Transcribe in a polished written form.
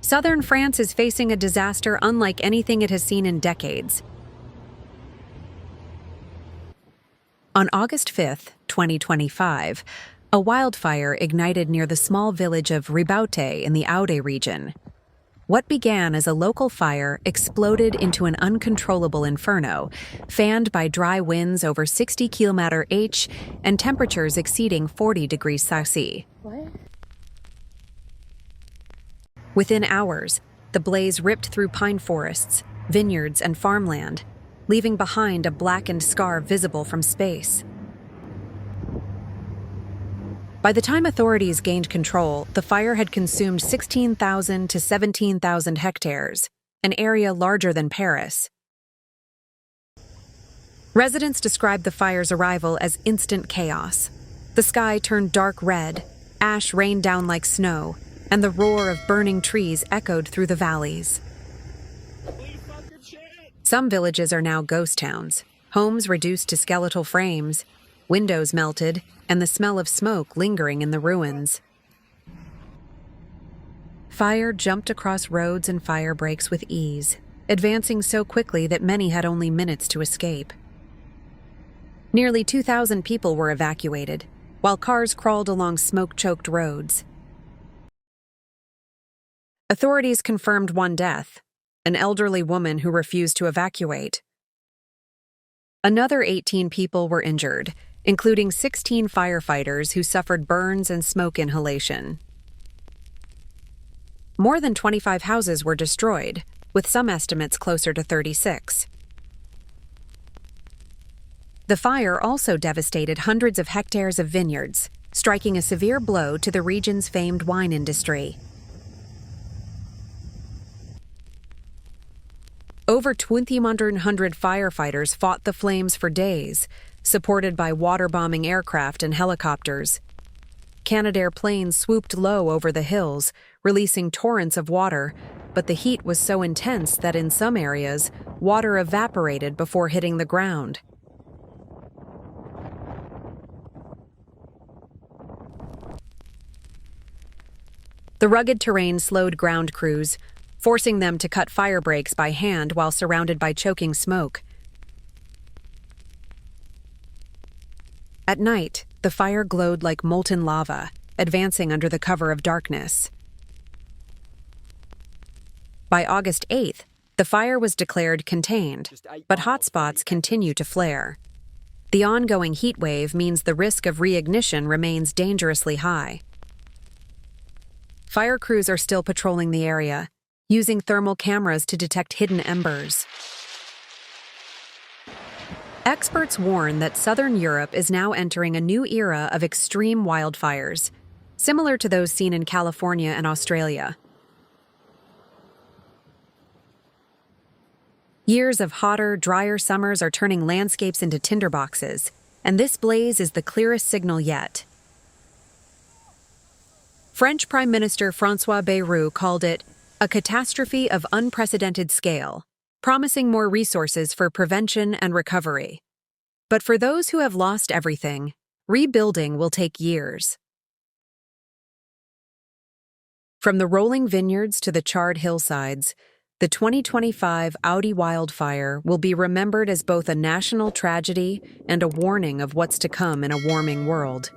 Southern France is facing a disaster unlike anything it has seen in decades. On August 5, 2025, a wildfire ignited near the small village of Ribaute in the Aude region. What began as a local fire exploded into an uncontrollable inferno, fanned by dry winds over 60 km/h and temperatures exceeding 40 degrees Celsius. Within hours, the blaze ripped through pine forests, vineyards, and farmland, leaving behind a blackened scar visible from space. By the time authorities gained control, the fire had consumed 16,000 to 17,000 hectares, an area larger than Paris. Residents described the fire's arrival as instant chaos. The sky turned dark red, ash rained down like snow, and the roar of burning trees echoed through the valleys. Some villages are now ghost towns, homes reduced to skeletal frames, windows melted, and the smell of smoke lingering in the ruins. Fire jumped across roads and fire breaks with ease, advancing so quickly that many had only minutes to escape. Nearly 2,000 people were evacuated, while cars crawled along smoke-choked roads. Authorities confirmed one death, an elderly woman who refused to evacuate. Another 18 people were injured, including 16 firefighters who suffered burns and smoke inhalation. More than 25 houses were destroyed, with some estimates closer to 36. The fire also devastated hundreds of hectares of vineyards, striking a severe blow to the region's famed wine industry. Over 2,100 firefighters fought the flames for days, supported by water-bombing aircraft and helicopters. Canadair planes swooped low over the hills, releasing torrents of water, but the heat was so intense that in some areas, water evaporated before hitting the ground. The rugged terrain slowed ground crews, forcing them to cut fire breaks by hand while surrounded by choking smoke. At night, the fire glowed like molten lava, advancing under the cover of darkness. By August 8th, the fire was declared contained, but hotspots continue to flare. The ongoing heat wave means the risk of reignition remains dangerously high. Fire crews are still patrolling the area, using thermal cameras to detect hidden embers. Experts warn that southern Europe is now entering a new era of extreme wildfires, similar to those seen in California and Australia. Years of hotter, drier summers are turning landscapes into tinderboxes, and this blaze is the clearest signal yet. French Prime Minister François Bayrou called it a catastrophe of unprecedented scale, promising more resources for prevention and recovery. But for those who have lost everything, rebuilding will take years. From the rolling vineyards to the charred hillsides, the 2025 Aude wildfire will be remembered as both a national tragedy and a warning of what's to come in a warming world.